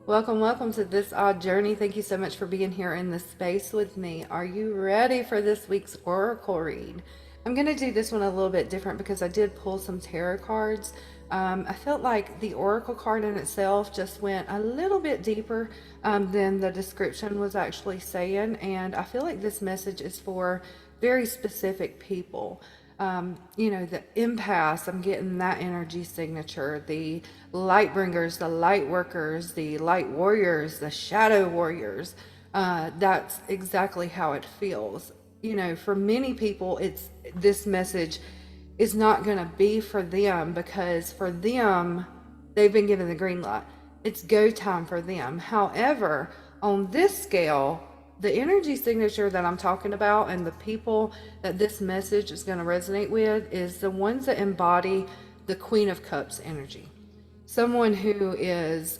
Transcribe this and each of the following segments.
Welcome to this odd journey. Thank you so much for being here in this space with me. Are you ready for this week's oracle read? I'm going to do this one a little bit different because I did pull some tarot cards. I felt like the oracle card in itself just went a little bit deeper than the description was actually saying, and I feel like this message is for very specific people. The empaths, I'm getting that energy signature. The light bringers, the light workers, the light warriors, the shadow warriors. That's exactly how it feels. For many people, this message is not going to be for them because for them, they've been given the green light. It's go time for them. However, on this scale, the energy signature that I'm talking about and the people that this message is going to resonate with is the ones that embody the Queen of Cups energy. Someone who is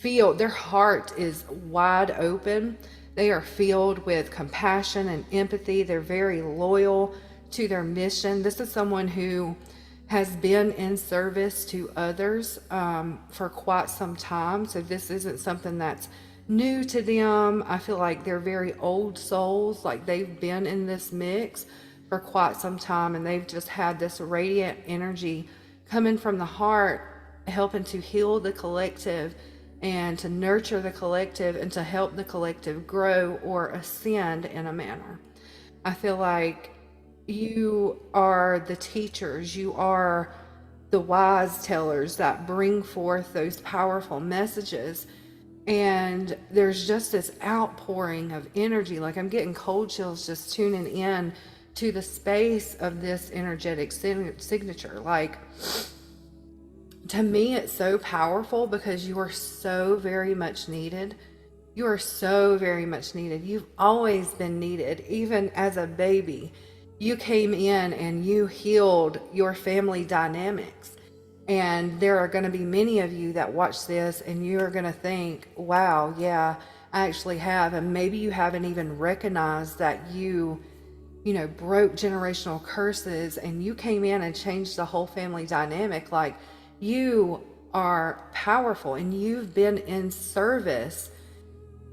their heart is wide open. They are filled with compassion and empathy. They're very loyal to their mission. This is someone who has been in service to others for quite some time. So this isn't something that's new to them. I feel like they're very old souls, like they've been in this mix for quite some time and they've just had this radiant energy coming from the heart, helping to heal the collective and to nurture the collective and to help the collective grow or ascend in a manner. I feel like you are the teachers, you are the wise tellers that bring forth those powerful messages. And there's just this outpouring of energy. Like I'm getting cold chills just tuning in to the space of this energetic signature. Like, to me, it's so powerful because you are so very much needed. You are so very much needed. You've always been needed, even as a baby. You came in and you healed your family dynamics. And there are going to be many of you that watch this and you're going to think, wow, yeah, I actually have. And maybe you haven't even recognized that broke generational curses and you came in and changed the whole family dynamic. Like, you are powerful and you've been in service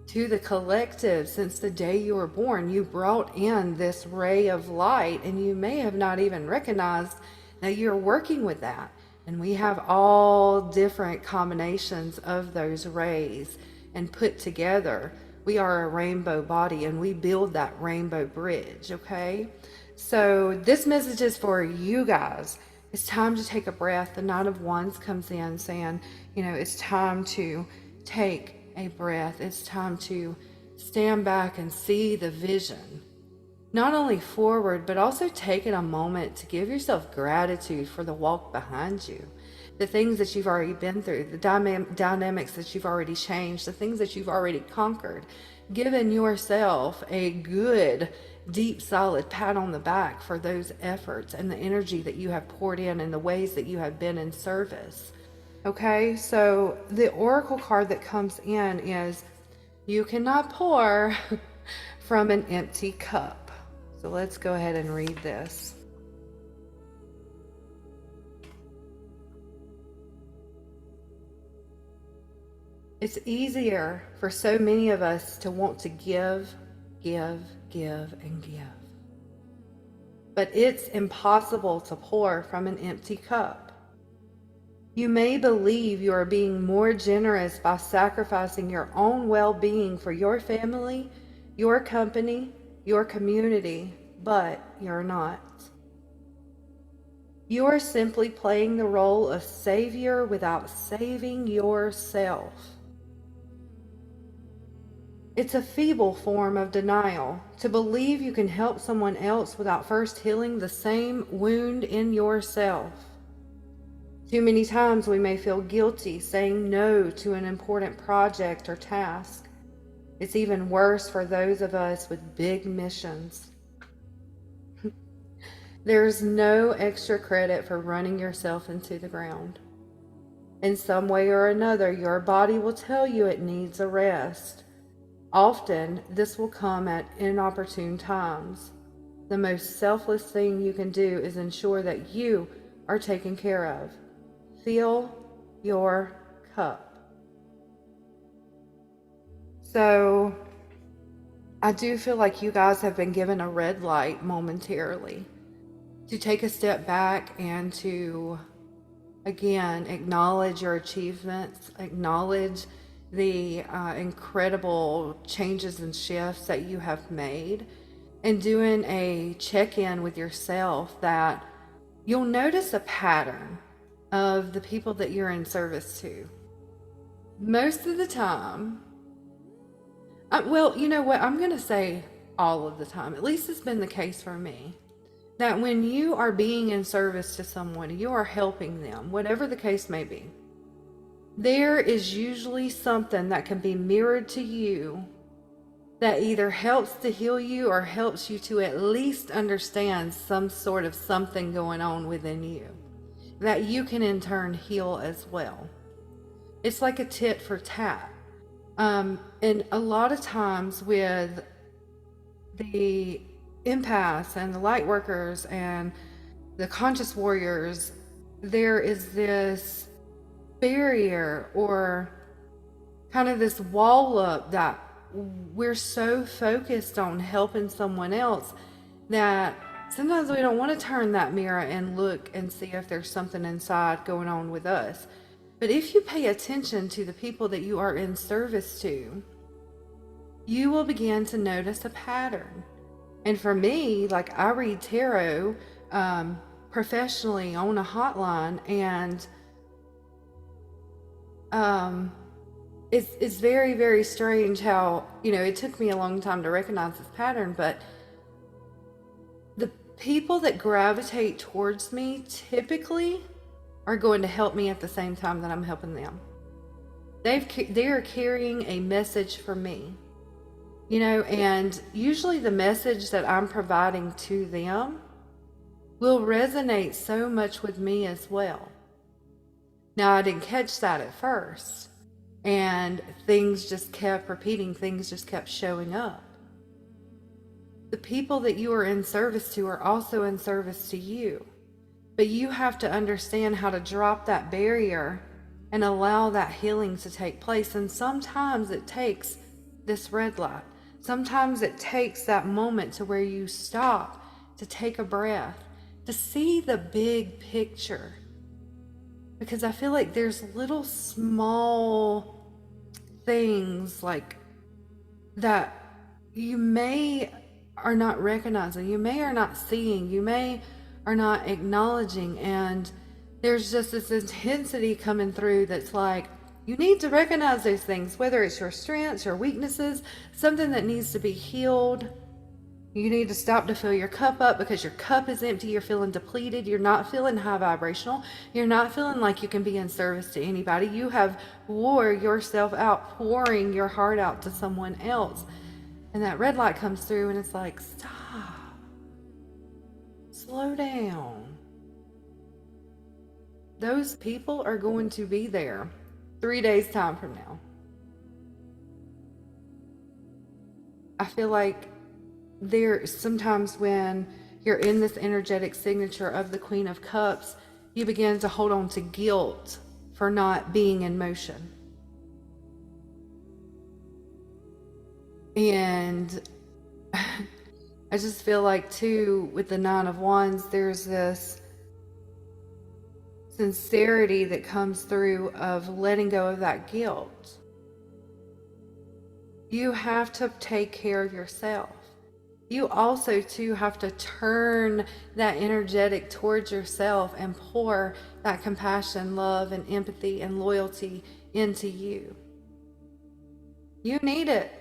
to the collective since the day you were born. You brought in this ray of light and you may have not even recognized that you're working with that. And we have all different combinations of those rays, and put together, we are a rainbow body and we build that rainbow bridge, okay? So this message is for you guys. It's time to take a breath. The Knight of Wands comes in saying, it's time to take a breath. It's time to stand back and see the vision. Not only forward, but also taking a moment to give yourself gratitude for the walk behind you, the things that you've already been through, the dynamics that you've already changed, the things that you've already conquered. Giving yourself a good, deep, solid pat on the back for those efforts and the energy that you have poured in and the ways that you have been in service. Okay, so the oracle card that comes in is you cannot pour from an empty cup. So let's go ahead and read this. It's easier for so many of us to want to give, and give. But it's impossible to pour from an empty cup. You may believe you are being more generous by sacrificing your own well-being for your family, your company, your community, but you're not. You are simply playing the role of savior without saving yourself. It's a feeble form of denial to believe you can help someone else without first healing the same wound in yourself. Too many times we may feel guilty saying no to an important project or task. It's even worse for those of us with big missions. There's no extra credit for running yourself into the ground. In some way or another, your body will tell you it needs a rest. Often, this will come at inopportune times. The most selfless thing you can do is ensure that you are taken care of. Fill your cup. So I do feel like you guys have been given a red light momentarily to take a step back and to, again, acknowledge your achievements, acknowledge the incredible changes and shifts that you have made, and doing a check in with yourself that you'll notice a pattern of the people that you're in service to. Most of the time, well, you know what? I'm going to say all of the time. At least it's been the case for me. That when you are being in service to someone, you are helping them, whatever the case may be, there is usually something that can be mirrored to you that either helps to heal you or helps you to at least understand some sort of something going on within you that you can in turn heal as well. It's like a tit for tat. And a lot of times with the empaths and the light workers and the conscious warriors, there is this barrier or kind of this wall up that we're so focused on helping someone else that sometimes we don't want to turn that mirror and look and see if there's something inside going on with us. But if you pay attention to the people that you are in service to, you will begin to notice a pattern. And for me, like, I read tarot professionally on a hotline, and it's very, very strange how, it took me a long time to recognize this pattern, but the people that gravitate towards me typically are going to help me at the same time that I'm helping them. They are carrying a message for me, and usually the message that I'm providing to them will resonate so much with me as well. Now, I didn't catch that at first, and things just kept repeating, things just kept showing up. The people that you are in service to are also in service to you, but you have to understand how to drop that barrier and allow that healing to take place. And sometimes it takes this red light. Sometimes it takes that moment to where you stop, to take a breath, to see the big picture. Because I feel like there's little small things like that you may are not recognizing, you may are not seeing, you may are not acknowledging, and there's just this intensity coming through that's like, you need to recognize those things, whether it's your strengths, your weaknesses, something that needs to be healed. You need to stop to fill your cup up because your cup is empty. You're feeling depleted. You're not feeling high vibrational. You're not feeling like you can be in service to anybody. You have wore yourself out, pouring your heart out to someone else. And that red light comes through and it's like, stop. Slow down. Those people are going to be there 3 days time from now. I feel like there sometimes when you're in this energetic signature of the Queen of Cups, you begin to hold on to guilt for not being in motion. And I just feel like too, with the Nine of Wands, there's this sincerity that comes through of letting go of that guilt. You have to take care of yourself. You also too have to turn that energetic towards yourself and pour that compassion, love, and empathy and loyalty into you. You need it.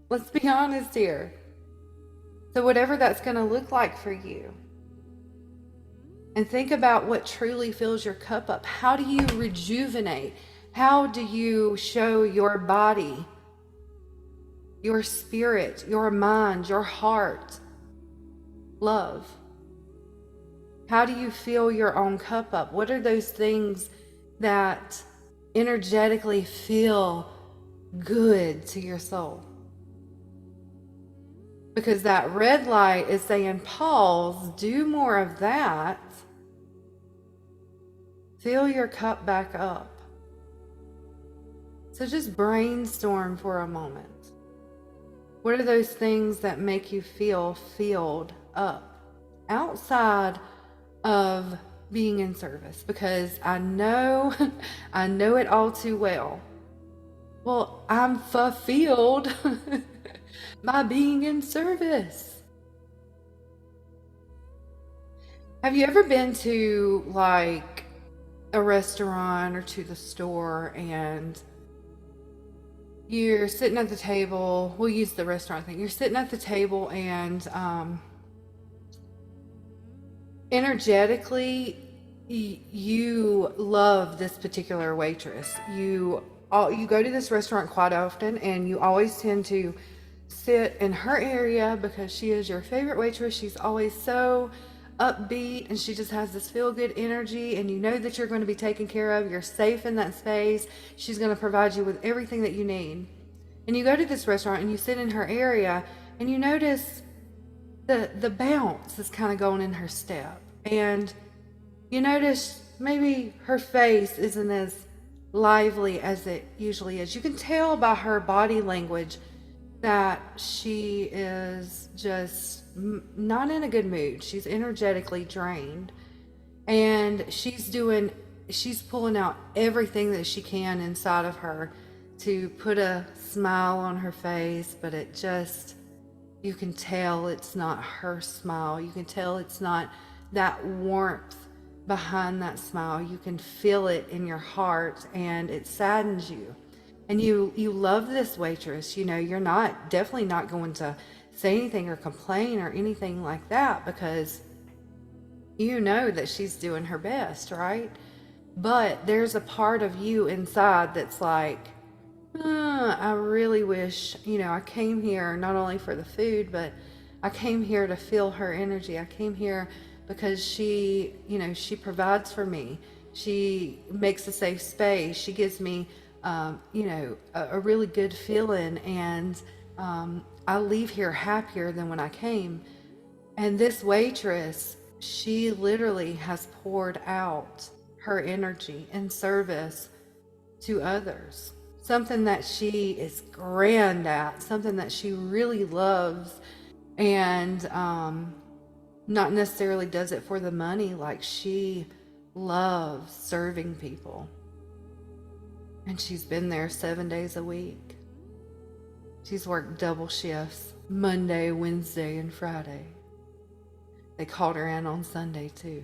Let's be honest here. So whatever that's going to look like for you. And think about what truly fills your cup up. How do you rejuvenate? How do you show your body, your spirit, your mind, your heart love? How do you fill your own cup up? What are those things that energetically feel good to your soul? Because that red light is saying, pause, do more of that. Fill your cup back up. So just brainstorm for a moment. What are those things that make you feel filled up outside of being in service? Because I know, I know it all too well. Well, I'm fulfilled by being in service. Have you ever been to like a restaurant or to the store and you're sitting at the table? We'll use the restaurant thing. You're sitting at the table and energetically you love this particular waitress. You go to this restaurant quite often and you always tend to sit in her area because she is your favorite waitress. She's always so upbeat and she just has this feel good energy, and you know that you're going to be taken care of. You're safe in that space. She's going to provide you with everything that you need. And you go to this restaurant and you sit in her area and you notice the bounce is kind of going in her step, and you notice maybe her face isn't as lively as it usually is. You can tell by her body language that she is just not in a good mood. She's energetically drained, and she's pulling out everything that she can inside of her to put a smile on her face, but it just, you can tell it's not her smile. You can tell it's not that warmth behind that smile. You can feel it in your heart, and it saddens you. And you love this waitress. You know, you're definitely not going to say anything or complain or anything like that because you know that she's doing her best, right? But there's a part of you inside that's like, I really wish, I came here not only for the food, but I came here to feel her energy. I came here because she provides for me. She makes a safe space. She gives me, a really good feeling. And I leave here happier than when I came. And this waitress, she literally has poured out her energy in service to others. Something that she is grand at, something that she really loves, and not necessarily does it for the money. Like, she loves serving people. And she's been there 7 days a week. She's worked double shifts, Monday, Wednesday, and Friday. They called her in on Sunday too.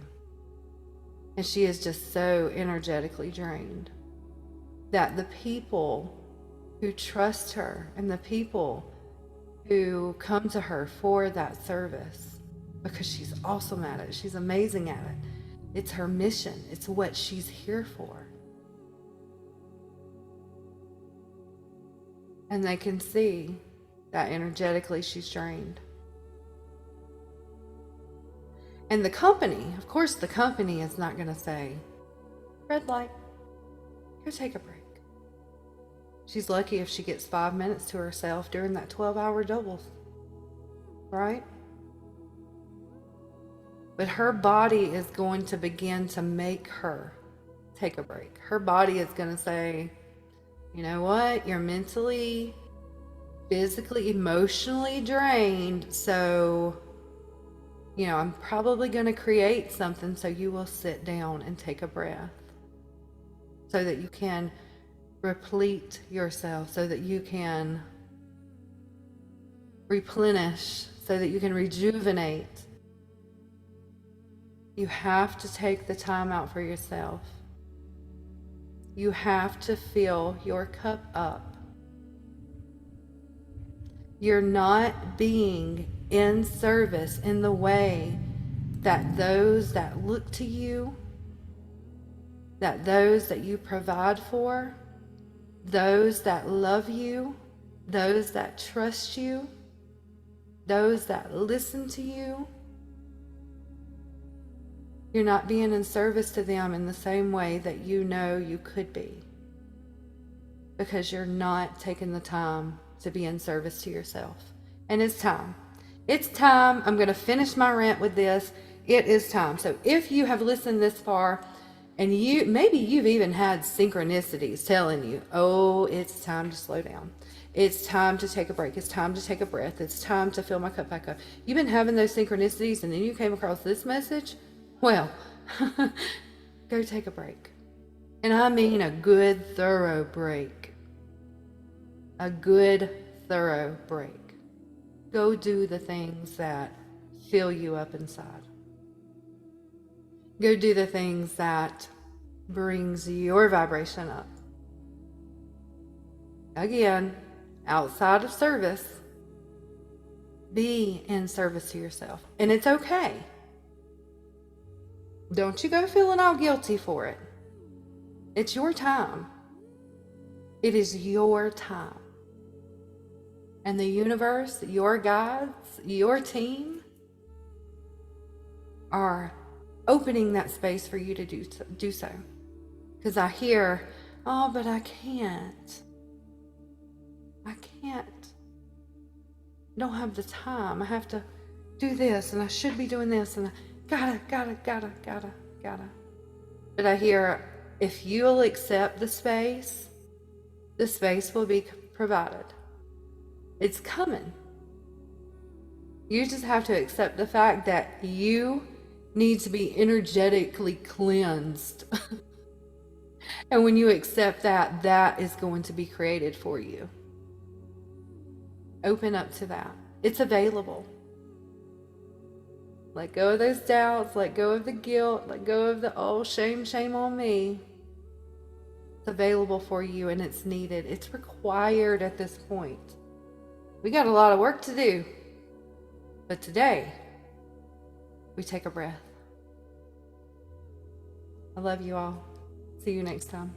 And she is just so energetically drained that the people who trust her and the people who come to her for that service, because she's awesome at it, she's amazing at it, it's her mission, it's what she's here for. And they can see that energetically she's drained. And the company, of course, the company is not going to say, red light, here, take a break. She's lucky if she gets 5 minutes to herself during that 12-hour doubles, right? But her body is going to begin to make her take a break. Her body is going to say, you know what? You're mentally, physically, emotionally drained. So, I'm probably going to create something so you will sit down and take a breath so that you can replete yourself, so that you can replenish, so that you can rejuvenate. You have to take the time out for yourself. You have to fill your cup up. You're not being in service in the way that those that look to you, that those that you provide for, those that love you, those that trust you, those that listen to you, you're not being in service to them in the same way that you know you could be, because you're not taking the time to be in service to yourself. And it's time. It's time. I'm going to finish my rant with this. It is time. So if you have listened this far, And maybe you've even had synchronicities telling you, oh, it's time to slow down. It's time to take a break. It's time to take a breath. It's time to fill my cup back up. You've been having those synchronicities, and then you came across this message. Well, go take a break. And I mean a good, thorough break. A good, thorough break. Go do the things that fill you up inside. Go do the things that brings your vibration up. Again, outside of service, be in service to yourself. And it's okay. Don't you go feeling all guilty for it. It's your time. It is your time. And the universe, your guides, your team are opening that space for you to do so. Because I hear, oh, but I can't. I don't have the time. I have to do this, and I should be doing this, and I gotta. But I hear, if you'll accept the space will be provided. It's coming. You just have to accept the fact that you need to be energetically cleansed. And when you accept that, that is going to be created for you. Open up to that. It's available. Let go of those doubts, let go of the guilt, let go of the, oh, shame on me. It's available for you, and it's needed. It's required at this point. We got a lot of work to do. But today, we take a breath. I love you all. See you next time.